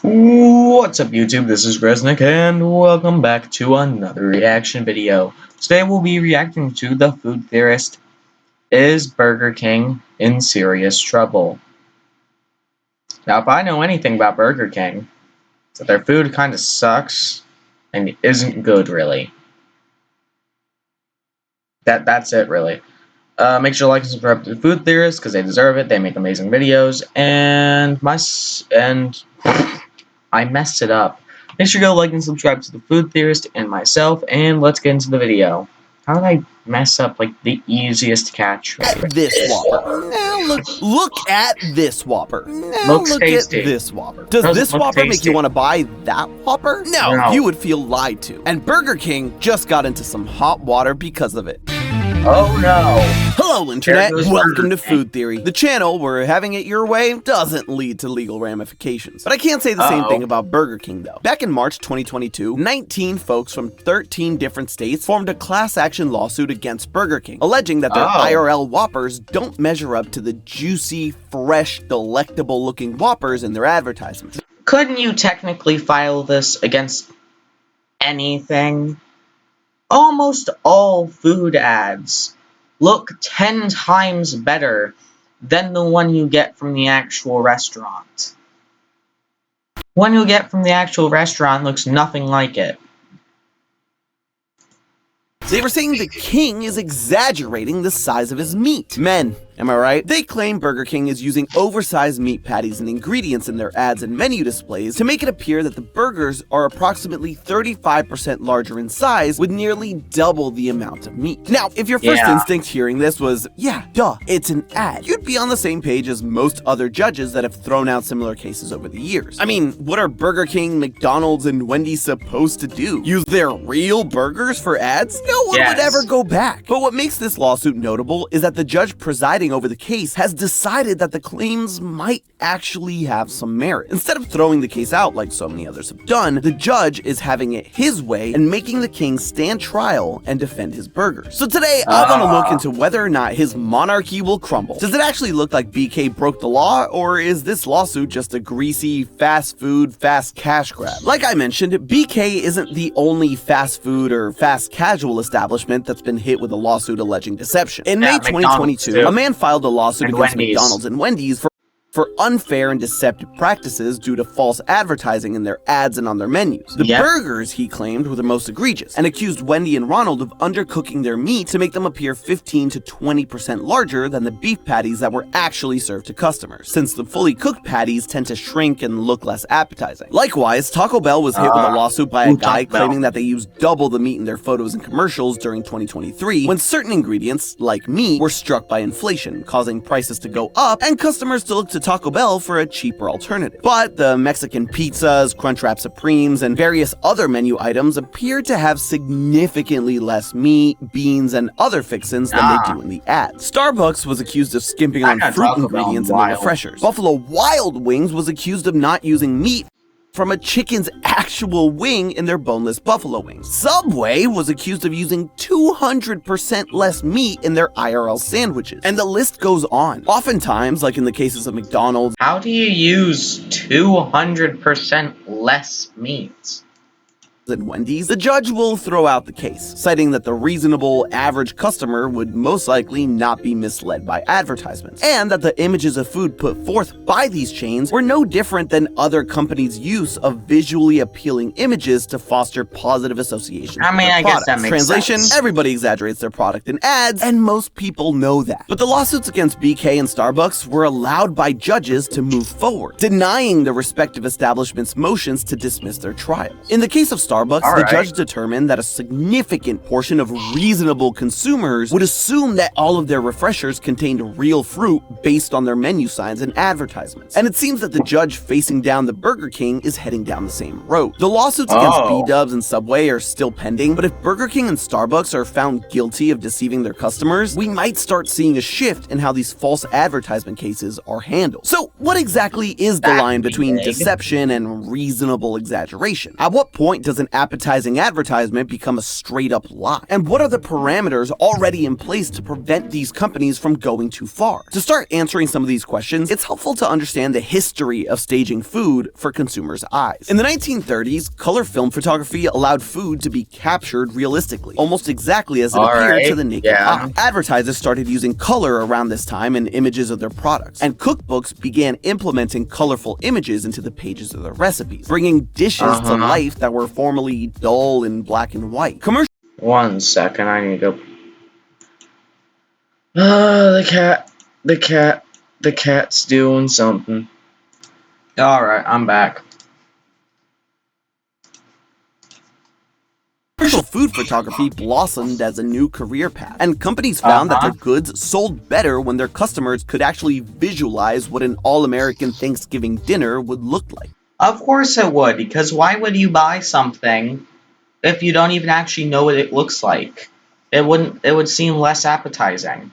What's up YouTube, this is Gresnick and welcome back to another reaction video. Today we'll be reacting to the food theorist, is Burger King in serious trouble? Now if I know anything about Burger King, it's that their food kinda sucks and isn't good really. That's it really. Make sure to like and subscribe to the food theorist because they deserve it, they make amazing videos, and I messed it up. Make sure to go like and subscribe to the food theorist and myself, and let's get into the video. How did I mess up like the easiest catch? At this Whopper. Now look at this Whopper. Now Looks look tasty. at this Whopper. Does Doesn't this look Whopper make tasty. you want to buy that Whopper? No, No. you would feel lied to. And Burger King just got into some hot water because of it. Oh no! Hello Internet, There goes welcome to Burger King. Food Theory, the channel where having it your way doesn't lead to legal ramifications. But I can't say the same thing about Burger King though. Back in March 2022, 19 folks from 13 different states formed a class action lawsuit against Burger King, alleging that their IRL Whoppers don't measure up to the juicy, fresh, delectable looking Whoppers in their advertisements. Couldn't you technically file this against anything? Almost all food ads look 10 times better than the one you get from the actual restaurant. One you get from the actual restaurant looks nothing like it. They were saying the king is exaggerating the size of his meat. Men, am I right? They claim Burger King is using oversized meat patties and ingredients in their ads and menu displays to make it appear that the burgers are approximately 35% larger in size with nearly double the amount of meat. Now, if your first instinct hearing this was, yeah, duh, it's an ad, you'd be on the same page as most other judges that have thrown out similar cases over the years. I mean, what are Burger King, McDonald's, and Wendy's supposed to do? Use their real burgers for ads? No one would ever go back. But what makes this lawsuit notable is that the judge presiding over the case has decided that the claims might actually have some merit. Instead of throwing the case out like so many others have done, the judge is having it his way and making the king stand trial and defend his burgers. So today, I want to look into whether or not his monarchy will crumble. Does it actually look like BK broke the law, or is this lawsuit just a greasy, fast food, fast cash grab? Like I mentioned, BK isn't the only fast food or fast casual establishment that's been hit with a lawsuit alleging deception. In May 2022, a man filed a lawsuit against McDonald's and Wendy's for unfair and deceptive practices due to false advertising in their ads and on their menus. The burgers, he claimed, were the most egregious, and accused Wendy and Ronald of undercooking their meat to make them appear 15 to 20% larger than the beef patties that were actually served to customers, since the fully cooked patties tend to shrink and look less appetizing. Likewise, Taco Bell was hit with a lawsuit by a guy claiming that they used double the meat in their photos and commercials during 2023, when certain ingredients, like meat, were struck by inflation, causing prices to go up and customers to look to Taco Bell for a cheaper alternative. But the Mexican pizzas, Crunchwrap Supremes, and various other menu items appeared to have significantly less meat, beans, and other fixins than they do in the ads. Starbucks was accused of skimping on fruit ingredients in their refreshers. Buffalo Wild Wings was accused of not using meat from a chicken's actual wing in their boneless buffalo wings. Subway was accused of using 200% less meat in their IRL sandwiches. And the list goes on. Oftentimes, like in the cases of McDonald's, How do you use 200% less meat? and Wendy's, the judge will throw out the case, citing that the reasonable, average customer would most likely not be misled by advertisements, and that the images of food put forth by these chains were no different than other companies' use of visually appealing images to foster positive associations with their I guess products. that makes Translation, sense. everybody exaggerates their product in ads, and most people know that. But the lawsuits against BK and Starbucks were allowed by judges to move forward, denying the respective establishments' motions to dismiss their trials. In the case of Starbucks, the judge determined that a significant portion of reasonable consumers would assume that all of their refreshers contained real fruit based on their menu signs and advertisements. And it seems that the judge facing down the Burger King is heading down the same road. The lawsuits against B-Dubs and Subway are still pending, but if Burger King and Starbucks are found guilty of deceiving their customers, we might start seeing a shift in how these false advertisement cases are handled. So what exactly is the line between deception and reasonable exaggeration? At what point does an an appetizing advertisement become a straight-up lie? And what are the parameters already in place to prevent these companies from going too far? To start answering some of these questions, it's helpful to understand the history of staging food for consumers' eyes. In the 1930s, color film photography allowed food to be captured realistically, almost exactly as it appeared to the naked eye. Advertisers started using color around this time in images of their products, and cookbooks began implementing colorful images into the pages of their recipes, bringing dishes to life that were formerly dull in black and white. One second, I need to... the cat's doing something. Alright, I'm back. Commercial food photography blossomed as a new career path, and companies found that their goods sold better when their customers could actually visualize what an all-American Thanksgiving dinner would look like. Of course it would, because why would you buy something if you don't even actually know what it looks like? It would seem less appetizing.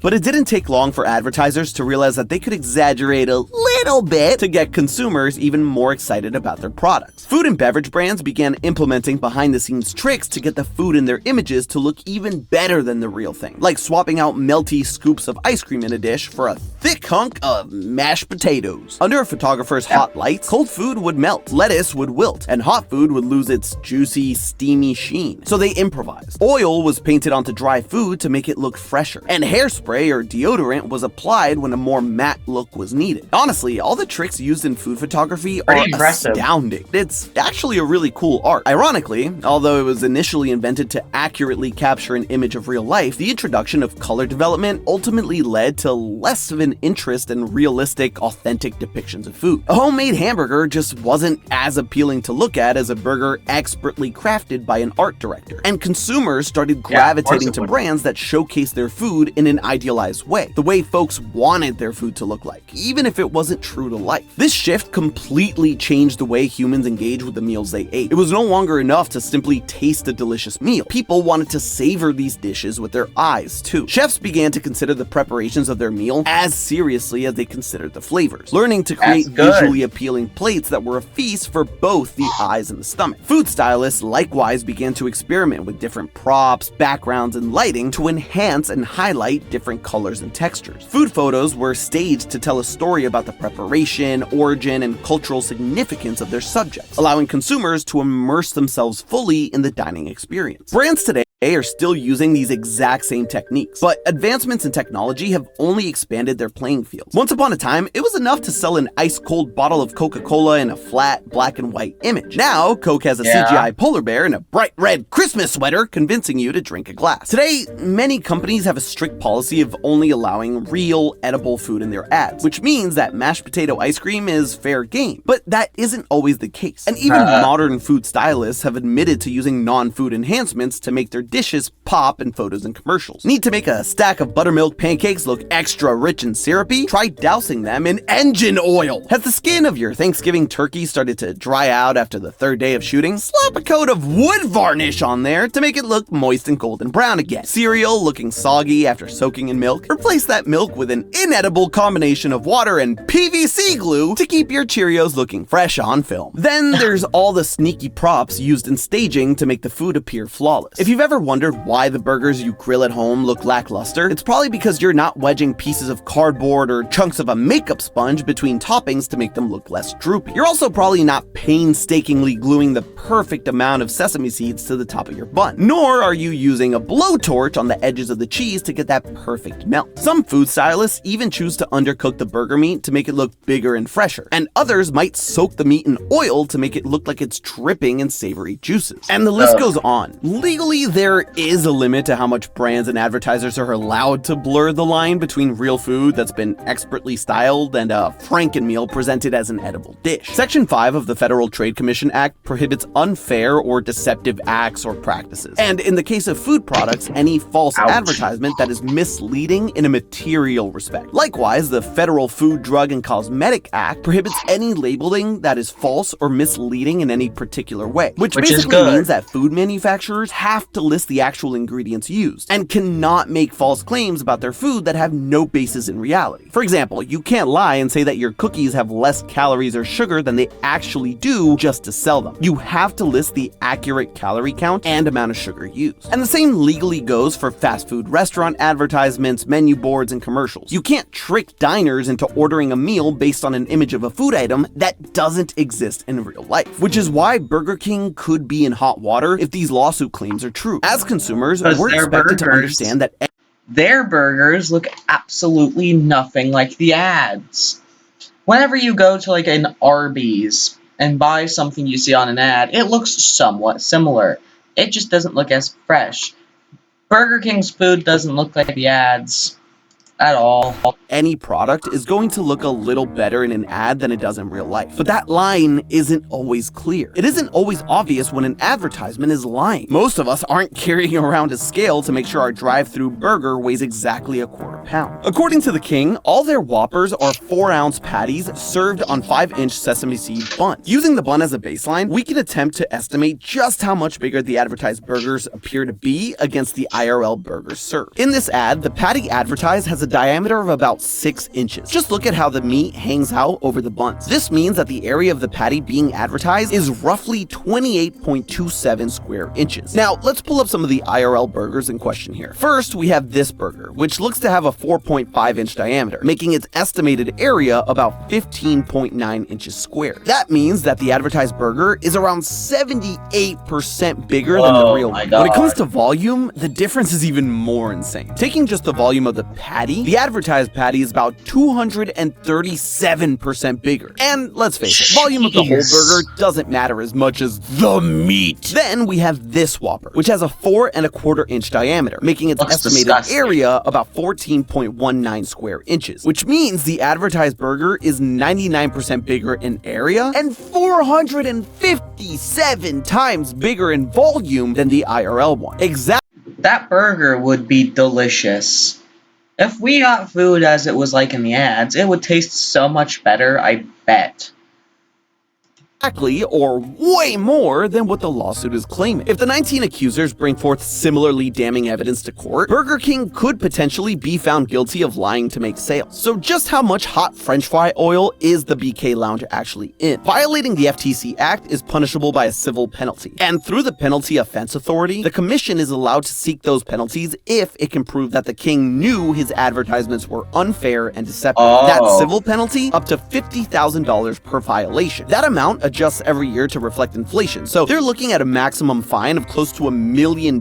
But it didn't take long for advertisers to realize that they could exaggerate a little bit to get consumers even more excited about their products. Food and beverage brands began implementing behind-the-scenes tricks to get the food in their images to look even better than the real thing, like swapping out melty scoops of ice cream in a dish for a thick hunk of mashed potatoes. Under a photographer's hot lights, cold food would melt, lettuce would wilt, and hot food would lose its juicy, steamy sheen. So they improvised. Oil was painted onto dry food to make it look fresher, and hairspray or deodorant was applied when a more matte look was needed. Honestly, all the tricks used in food photography are astounding. It's actually a really cool art. Ironically, although it was initially invented to accurately capture an image of real life, the introduction of color development ultimately led to less of an interest in realistic, authentic depictions of food. A homemade hamburger just wasn't as appealing to look at as a burger expertly crafted by an art director, and consumers started gravitating to brands that showcased their food in an idealized way, the way folks wanted their food to look like, even if it wasn't true to life. This shift completely changed the way humans engage with the meals they ate. It was no longer enough to simply taste a delicious meal. People wanted to savor these dishes with their eyes, too. Chefs began to consider the preparations of their meal as seriously as they considered the flavors, learning to create visually appealing plates that were a feast for both the eyes and the stomach. Food stylists likewise began to experiment with different props, backgrounds, and lighting to enhance and highlight different colors and textures. Food photos were staged to tell a story about the preparation, origin, and cultural significance of their subjects, allowing consumers to immerse themselves fully in the dining experience. Brands today are still using these exact same techniques, but advancements in technology have only expanded their playing field. Once upon a time, it was enough to sell an ice-cold bottle of Coca-Cola in a flat black and white image. Now, Coke has a CGI polar bear in a bright red Christmas sweater convincing you to drink a glass. Today, many companies have a strict policy of only allowing real, edible food in their ads, which means that mashed potato ice cream is fair game. But that isn't always the case, and even modern food stylists have admitted to using non-food enhancements to make their dishes pop in photos and commercials. Need to make a stack of buttermilk pancakes look extra rich and syrupy? Try dousing them in engine oil. Has the skin of your Thanksgiving turkey started to dry out after the third day of shooting? Slap a coat of wood varnish on there to make it look moist and golden brown again. Cereal looking soggy after soaking in milk? Replace that milk with an inedible combination of water and PVC glue to keep your Cheerios looking fresh on film. Then there's all the sneaky props used in staging to make the food appear flawless. If you've ever wondered why the burgers you grill at home look lackluster, it's probably because you're not wedging pieces of cardboard or chunks of a makeup sponge between toppings to make them look less droopy. You're also probably not painstakingly gluing the perfect amount of sesame seeds to the top of your bun, nor are you using a blowtorch on the edges of the cheese to get that perfect melt. Some food stylists even choose to undercook the burger meat to make it look bigger and fresher, and others might soak the meat in oil to make it look like it's dripping in savory juices. And the list goes on. Legally, there is a limit to how much brands and advertisers are allowed to blur the line between real food that's been expertly styled and a Frankenmeal presented as an edible dish. Section 5 of the Federal Trade Commission Act prohibits unfair or deceptive acts or practices, and in the case of food products, any false advertisement that is misleading in a material respect. Likewise, the Federal Food, Drug, and Cosmetic Act prohibits any labeling that is false or misleading in any particular way, which basically means that food manufacturers have to list list the actual ingredients used, and cannot make false claims about their food that have no basis in reality. For example, you can't lie and say that your cookies have less calories or sugar than they actually do just to sell them. You have to list the accurate calorie count and amount of sugar used. And the same legally goes for fast food restaurant advertisements, menu boards, and commercials. You can't trick diners into ordering a meal based on an image of a food item that doesn't exist in real life, which is why Burger King could be in hot water if these lawsuit claims are true. As consumers, we're expected to understand that their burgers look absolutely nothing like the ads. Whenever you go to like an Arby's and buy something you see on an ad, it looks somewhat similar. It just doesn't look as fresh. Burger King's food doesn't look like the ads at all. any product is going to look a little better in an ad than it does in real life. But that line isn't always clear. It isn't always obvious when an advertisement is lying. Most of us aren't carrying around a scale to make sure our drive-thru burger weighs exactly a quarter pound. According to the King, all their Whoppers are 4-ounce patties served on 5-inch sesame seed buns. Using the bun as a baseline, we can attempt to estimate just how much bigger the advertised burgers appear to be against the IRL burgers served. In this ad, the patty advertised has a diameter of about 6 inches. Just look at how the meat hangs out over the buns. This means that the area of the patty being advertised is roughly 28.27 square inches. Now, let's pull up some of the IRL burgers in question here. First, we have this burger, which looks to have a 4.5-inch diameter, making its estimated area about 15.9 inches square. That means that the advertised burger is around 78% bigger than the real one. When it comes to volume, the difference is even more insane. Taking just the volume of the patty, the advertised patty is about 237% bigger. And let's face it, volume of the whole burger doesn't matter as much as the meat. Then we have this Whopper, which has a 4.25-inch diameter, making its estimated area about 14.19 square inches, which means the advertised burger is 99% bigger in area and 457 times bigger in volume than the IRL one. That burger would be delicious. If we got food as it was like in the ads, it would taste so much better, I bet. Exactly, or way more than what the lawsuit is claiming. If the 19 accusers bring forth similarly damning evidence to court, Burger King could potentially be found guilty of lying to make sales. So just how much hot french fry oil is the BK Lounge actually in? Violating the FTC Act is punishable by a civil penalty. And through the Penalty Offense Authority, the commission is allowed to seek those penalties if it can prove that the King knew his advertisements were unfair and deceptive. That civil penalty, up to $50,000 per violation. That amount adjusts every year to reflect inflation, so they're looking at a maximum fine of close to $1 million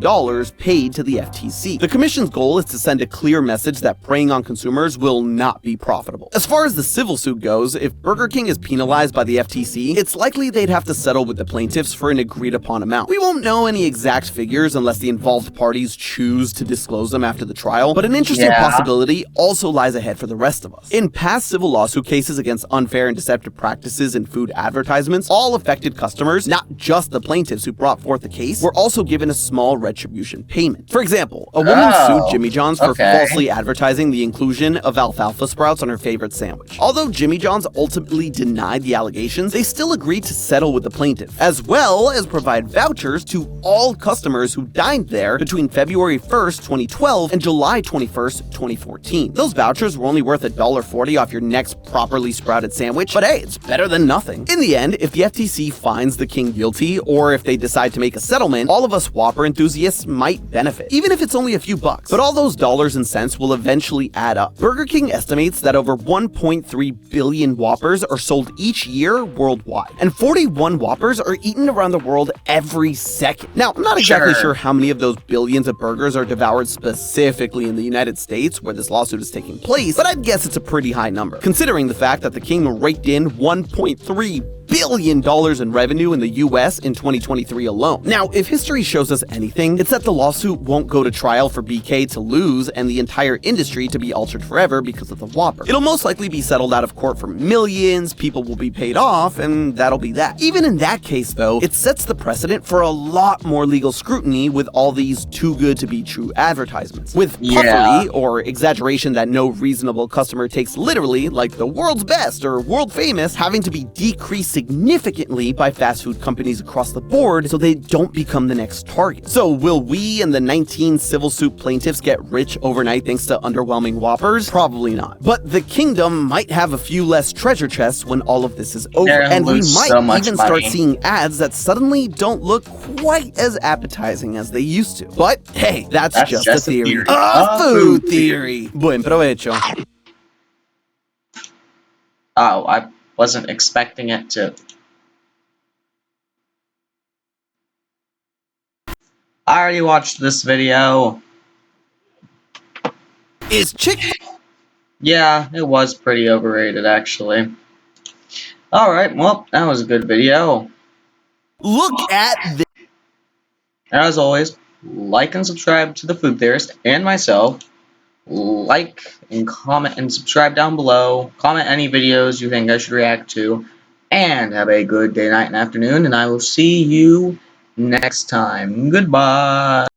paid to the FTC. The commission's goal is to send a clear message that preying on consumers will not be profitable. As far as the civil suit goes, if Burger King is penalized by the FTC, it's likely they'd have to settle with the plaintiffs for an agreed upon amount. We won't know any exact figures unless the involved parties choose to disclose them after the trial, but an interesting possibility also lies ahead for the rest of us. In past civil lawsuit cases against unfair and deceptive practices in food advertisements, all affected customers, not just the plaintiffs who brought forth the case, were also given a small retribution payment. For example, a woman sued Jimmy John's for falsely advertising the inclusion of alfalfa sprouts on her favorite sandwich. Although Jimmy John's ultimately denied the allegations, they still agreed to settle with the plaintiff, as well as provide vouchers to all customers who dined there between February 1st, 2012 and July 21st, 2014. Those vouchers were only worth $1.40 off your next properly sprouted sandwich, but hey, it's better than nothing. In the end, if the FTC finds the King guilty, or if they decide to make a settlement, all of us Whopper enthusiasts might benefit, even if it's only a few bucks. But all those dollars and cents will eventually add up. Burger King estimates that over 1.3 billion Whoppers are sold each year worldwide, and 41 Whoppers are eaten around the world every second. Now, I'm not exactly sure how many of those billions of burgers are devoured specifically in the United States, where this lawsuit is taking place, but I'd guess it's a pretty high number, considering the fact that the King raked in $1.3 billion in revenue in the US in 2023 alone. Now, if history shows us anything, it's that the lawsuit won't go to trial for BK to lose and the entire industry to be altered forever because of the Whopper. It'll most likely be settled out of court for millions, people will be paid off, and that'll be that. Even in that case, though, it sets the precedent for a lot more legal scrutiny with all these too good to be true advertisements. With puffery, or exaggeration that no reasonable customer takes literally, like the world's best or world famous, having to be decreased significantly significantly by fast food companies across the board so they don't become the next target. So will we and the 19 civil suit plaintiffs get rich overnight thanks to underwhelming Whoppers? Probably not. But the kingdom might have a few less treasure chests when all of this is over, and we might even start seeing ads that suddenly don't look quite as appetizing as they used to. But hey, that's just a theory. A food theory! Buen provecho. Oh, I wasn't expecting it to. I already watched this video. Is Yeah, it was pretty overrated, actually. Alright, well, that was a good video. Look at this. As always, like and subscribe to the Food Theorist and myself. Like and comment and subscribe down below. Comment any videos you think I should react to. And have a good day, night, and afternoon. And I will see you next time. Goodbye.